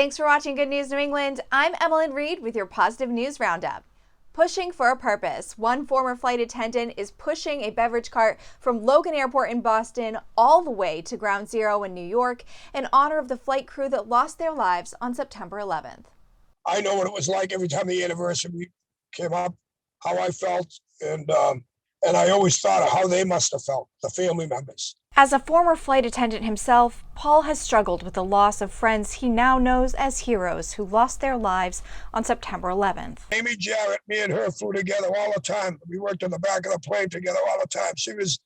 Thanks for watching Good News New England. I'm Emmeline Reed with your positive news roundup. Pushing for a purpose. One former flight attendant is pushing a beverage cart from Logan Airport in Boston all the way to Ground Zero in New York in honor of the flight crew that lost their lives on September 11th. I know what it was like every time the anniversary came up, how I felt, and I always thought of how they must have felt, the family members. As a former flight attendant himself, Paul has struggled with the loss of friends he now knows as heroes who lost their lives on September 11th. Amy Jarrett, me and her flew together all the time. We worked on the back of the plane together all the time. She was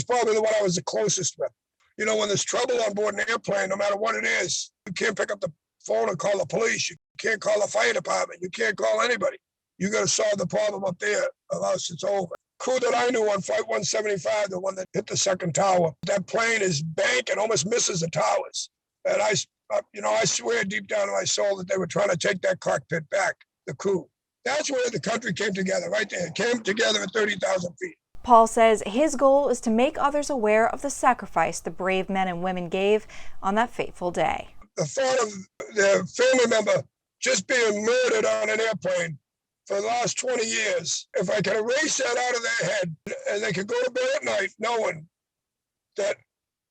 probably the one I was the closest with. You know, when there's trouble on board an airplane, no matter what it is, you can't pick up the phone and call the police. You can't call the fire department. You can't call anybody. You got to solve the problem up there, or else it's over. Crew that I knew on Flight 175, the one that hit the second tower, that plane is banking, almost misses the towers. And I swear deep down in my soul that they were trying to take that cockpit back, the crew. That's where the country came together, right there. It came together at 30,000 feet. Paul says his goal is to make others aware of the sacrifice the brave men and women gave on that fateful day. The thought of their family member just being murdered on an airplane for the last 20 years, if I can erase that out of their head and they could go to bed at night knowing that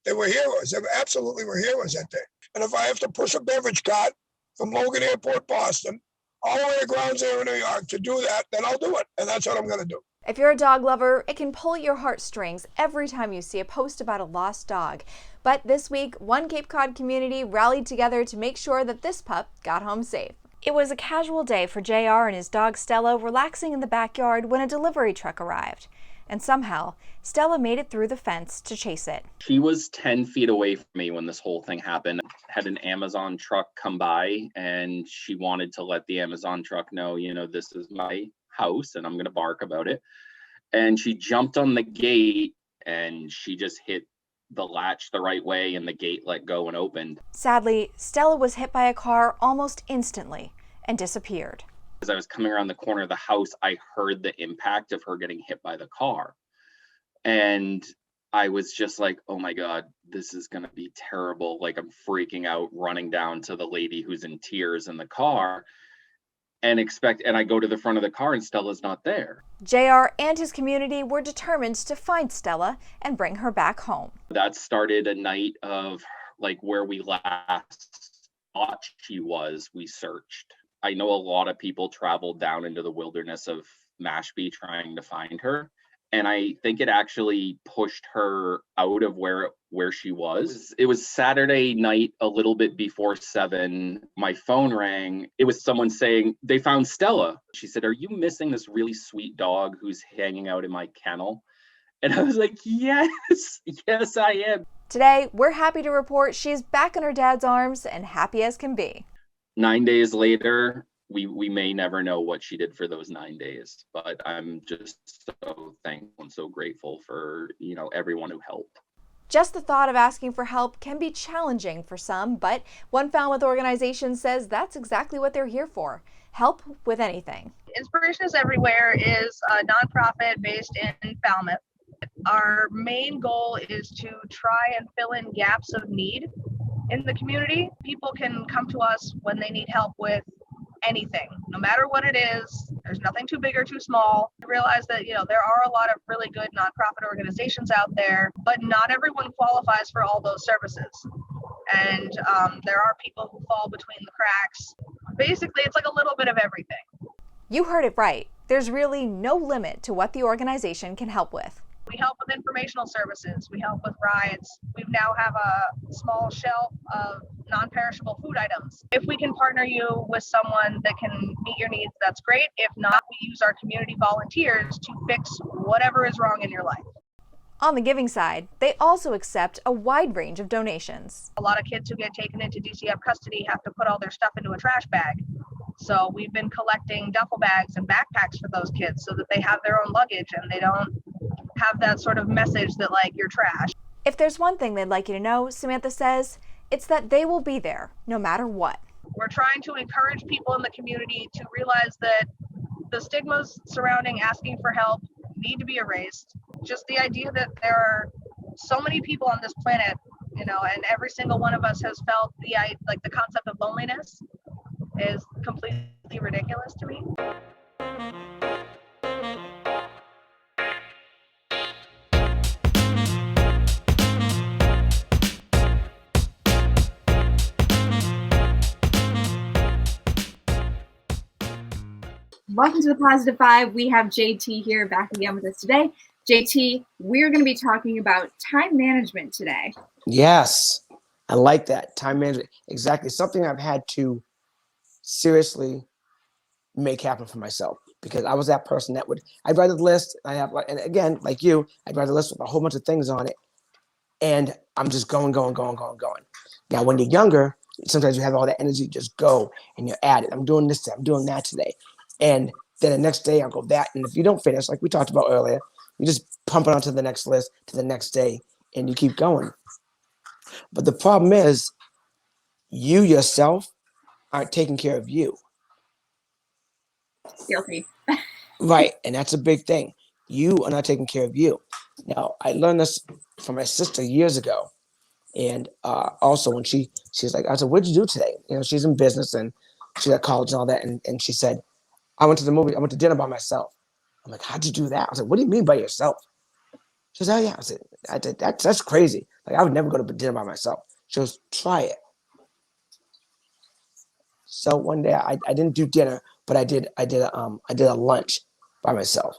they were heroes, they absolutely were heroes that day. And if I have to push a beverage cart from Logan Airport, Boston, all the way to Ground Zero, New York to do that, then I'll do it. And that's what I'm going to do. If you're a dog lover, it can pull at your heartstrings every time you see a post about a lost dog. But this week, one Cape Cod community rallied together to make sure that this pup got home safe. It was a casual day for JR and his dog Stella relaxing in the backyard when a delivery truck arrived. And somehow, Stella made it through the fence to chase it. She was 10 feet away from me when this whole thing happened. Had an Amazon truck come by and she wanted to let the Amazon truck know, this is my house and I'm going to bark about it. And she jumped on the gate and she just hit the latch the right way and the gate let go and opened. Sadly, Stella was hit by a car almost instantly and disappeared. As I was coming around the corner of the house, I heard the impact of her getting hit by the car. And I was just like, oh my God, this is going to be terrible. Like, I'm freaking out, running down to the lady who's in tears in the car and I go to the front of the car and Stella's not there. JR and his community were determined to find Stella and bring her back home. That started a night of where we last thought she was, we searched. I know a lot of people traveled down into the wilderness of Mashpee trying to find her. And I think it actually pushed her out of where she was. It was Saturday night, a little bit before 7. My phone rang. It was someone saying they found Stella. She said, "Are you missing this really sweet dog who's hanging out in my kennel?" And I was like, yes, I am. Today, we're happy to report she's back in her dad's arms and happy as can be. 9 days later, we may never know what she did for those 9 days, but I'm just so thankful and so grateful for, everyone who helped. Just the thought of asking for help can be challenging for some, but One Falmouth organization says that's exactly what they're here for. Help with anything. Inspiration is Everywhere is a nonprofit based in Falmouth. Our main goal is to try and fill in gaps of need in the community. People can come to us when they need help with anything, no matter what it is. There's nothing too big or too small. I realize that, there are a lot of really good nonprofit organizations out there, but not everyone qualifies for all those services. And there are people who fall between the cracks. Basically, it's like a little bit of everything. You heard it right. There's really no limit to what the organization can help with. We help with informational services. We help with rides. We now have a small shelf of non-perishable food items. If we can partner you with someone that can meet your needs, that's great. If not, we use our community volunteers to fix whatever is wrong in your life. On the giving side, they also accept a wide range of donations. A lot of kids who get taken into DCF custody have to put all their stuff into a trash bag. So we've been collecting duffel bags and backpacks for those kids so that they have their own luggage and they don't have that sort of message that you're trash. If there's one thing they'd like you to know, Samantha says, it's that they will be there no matter what. We're trying to encourage people in the community to realize that the stigmas surrounding asking for help need to be erased. Just the idea that there are so many people on this planet and every single one of us has felt the concept of loneliness is completely ridiculous to me. Welcome to the Positive Five. We have JT here back again with us today. JT, we're going to be talking about time management today. Yes, I like that. Time management. Exactly. Something I've had to seriously make happen for myself, because I was that person that I'd write a list. And again, like you, I'd write a list with a whole bunch of things on it. And I'm just going. Now, when you're younger, sometimes you have all that energy, just go and you're at it. I'm doing this today, I'm doing that today. And then the next day I'll go that. And if you don't finish, like we talked about earlier, you just pump it onto the next list, to the next day, and you keep going. But the problem is, you yourself aren't taking care of you. Guilty. Right. And that's a big thing. You are not taking care of you. Now, I learned this from my sister years ago. And also when she's like, I said, what'd you do today? She's in business and she's at college and all that. And she said, I went to dinner by myself. I'm like, how'd you do that? I was like, what do you mean by yourself? She said, oh yeah. I said, that's crazy. Like, I would never go to dinner by myself. She goes, try it. So one day I didn't do dinner, but I did a lunch by myself,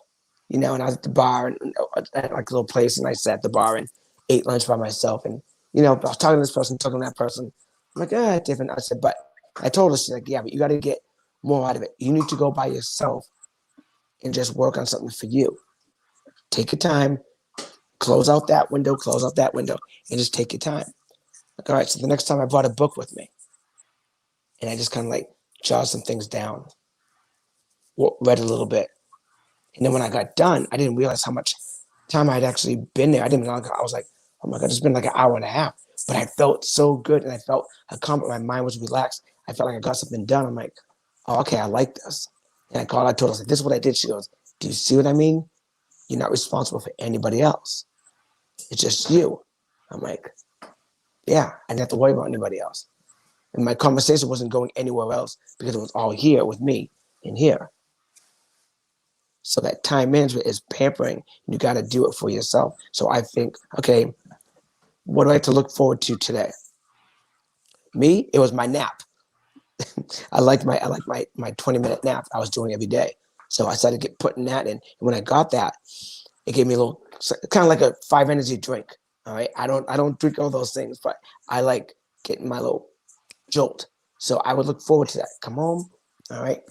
and I was at the bar and at like a little place, and I sat at the bar and ate lunch by myself. And, I was talking to this person, talking to that person. I'm like, different. I said, but I told her, she's like, yeah, but you got to get more out of it. You need to go by yourself and just work on something for you. Take your time, close out that window, and just take your time. Like, all right, so the next time I brought a book with me, and I just kind of like jotted some things down, read a little bit. And then when I got done, I didn't realize how much time I'd actually been there. I was like, oh my God, it's been like an hour and a half. But I felt so good, and I felt accomplished. My mind was relaxed. I felt like I got something done. I'm like, oh, okay, I like this. And I told her, I said, this is what I did. She goes, do you see what I mean? You're not responsible for anybody else. It's just you. I'm like, yeah, I didn't have to worry about anybody else. And my conversation wasn't going anywhere else because it was all here with me in here. So that time management is pampering. You got to do it for yourself. So I think, okay, what do I have to look forward to today? Me, it was my nap. I like my 20-minute nap I was doing every day. So I started putting that in. And when I got that, it gave me a little, kind of like a 5 energy drink. All right. I don't drink all those things, but I like getting my little jolt. So I would look forward to that. Come home. All right.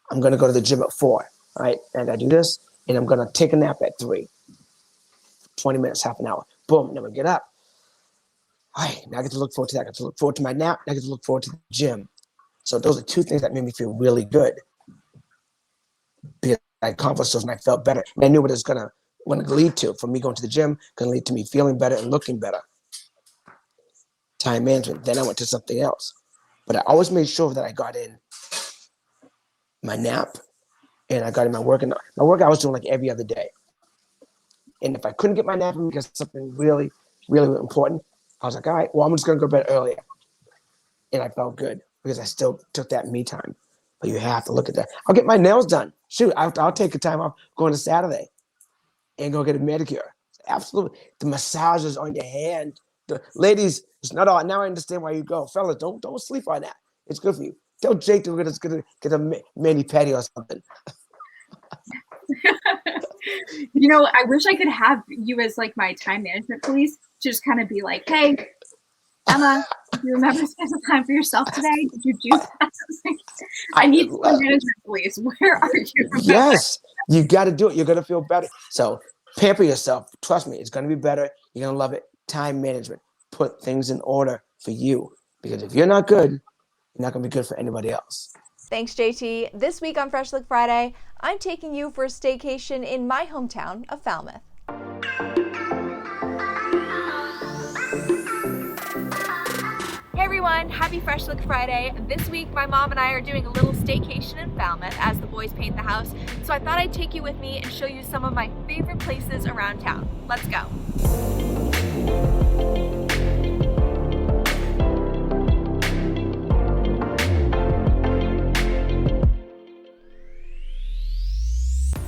I'm going to go to the gym at 4. All right. And I do this, and I'm going to take a nap at 3. 20 minutes, half an hour. Boom. Then we get up. All right. Now I get to look forward to that. I get to look forward to my nap. I get to look forward to the gym. So those are 2 things that made me feel really good, because I accomplished those and I felt better. And I knew what it was going to lead to. For me going to the gym, going to lead to me feeling better and looking better. Time management. Then I went to something else. But I always made sure that I got in my nap and I got in my work. And my work I was doing like every other day. And if I couldn't get my nap in because something really, really important, I was like, all right, well, I'm just going to go to bed earlier. And I felt good because I still took that me time. But you have to look at that. I'll get my nails done. Shoot, I'll take a time off going to Saturday and go get a manicure. Absolutely. The massages on your hand. The ladies, it's not all. Now I understand why you go. Fellas, don't sleep on that. It's good for you. Tell Jake to get a mani-pedi or something. I wish I could have you as like my time management police to just kind of be like, hey, Emma, do you remember to spend some time for yourself today? Did you do that? I need time management police. Where are you? Yes, you got to do it. You're going to feel better. So pamper yourself. Trust me, it's going to be better. You're going to love it. Time management. Put things in order for you. Because if you're not good, you're not going to be good for anybody else. Thanks, JT. This week on Fresh Look Friday, I'm taking you for a staycation in my hometown of Falmouth. Hey everyone, happy Fresh Look Friday. This week, my mom and I are doing a little staycation in Falmouth as the boys paint the house. So I thought I'd take you with me and show you some of my favorite places around town. Let's go.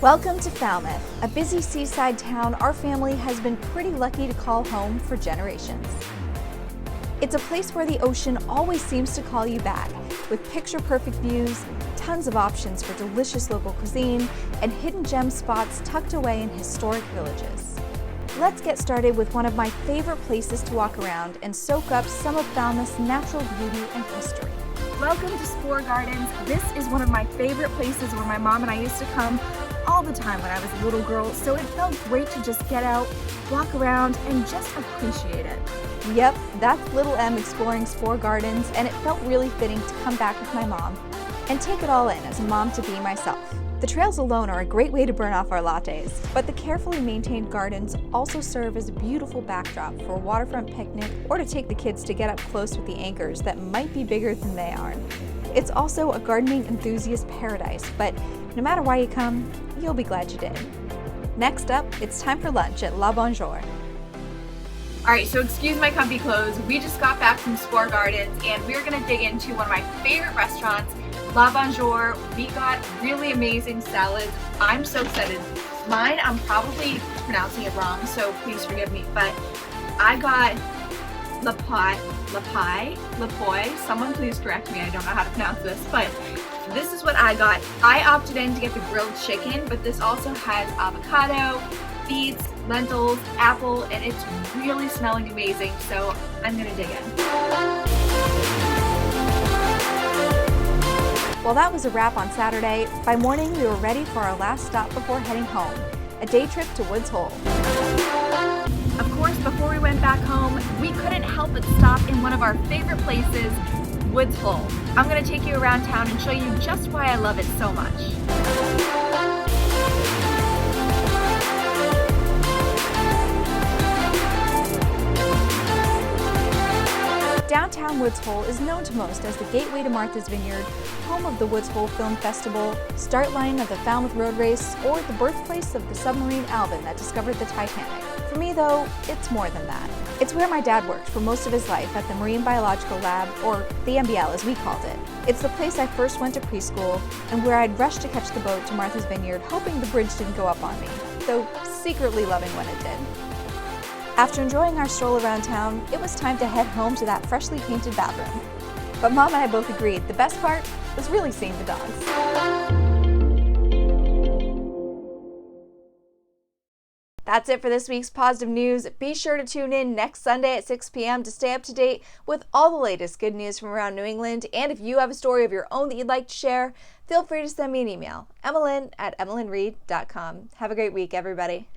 Welcome to Falmouth, a busy seaside town our family has been pretty lucky to call home for generations. It's a place where the ocean always seems to call you back, with picture-perfect views, tons of options for delicious local cuisine, and hidden gem spots tucked away in historic villages. Let's get started with one of my favorite places to walk around and soak up some of Falmouth's natural beauty and history. Welcome to Spore Gardens. This is one of my favorite places where my mom and I used to come all the time when I was a little girl, so it felt great to just get out, walk around, and just appreciate it. Yep, that's Little M exploring Spore Gardens, and it felt really fitting to come back with my mom and take it all in as a mom-to-be myself. The trails alone are a great way to burn off our lattes, but the carefully maintained gardens also serve as a beautiful backdrop for a waterfront picnic or to take the kids to get up close with the anchors that might be bigger than they are. It's also a gardening enthusiast paradise, but no matter why you come, you'll be glad you did. Next up, it's time for lunch at La Bonjour. All right, so excuse my comfy clothes. We just got back from Spore Gardens and we're gonna dig into one of my favorite restaurants, La Bonjour. We got really amazing salads. I'm so excited. Mine, I'm probably pronouncing it wrong, so please forgive me, but I got Lapoi. Someone please correct me, I don't know how to pronounce this, but this is what I got. I opted in to get the grilled chicken, but this also has avocado, beets, lentils, apple, and it's really smelling amazing, so I'm gonna dig in. Well, that was a wrap on Saturday. By morning, we were ready for our last stop before heading home, a day trip to Woods Hole. Of course, before we went back home, we couldn't help but stop in one of our favorite places, Woods Hole. I'm gonna take you around town and show you just why I love it so much. Downtown Woods Hole is known to most as the gateway to Martha's Vineyard, home of the Woods Hole Film Festival, start line of the Falmouth Road Race, or the birthplace of the submarine Alvin that discovered the Titanic. For me, though, it's more than that. It's where my dad worked for most of his life at the Marine Biological Lab, or the MBL as we called it. It's the place I first went to preschool, and where I'd rush to catch the boat to Martha's Vineyard, hoping the bridge didn't go up on me, though secretly loving when it did. After enjoying our stroll around town, it was time to head home to that freshly painted bathroom. But Mom and I both agreed the best part was really seeing the dogs. That's it for this week's Positive News. Be sure to tune in next Sunday at 6 p.m. to stay up to date with all the latest good news from around New England. And if you have a story of your own that you'd like to share, feel free to send me an email, emmalyn@emmalynreed.com. Have a great week, everybody.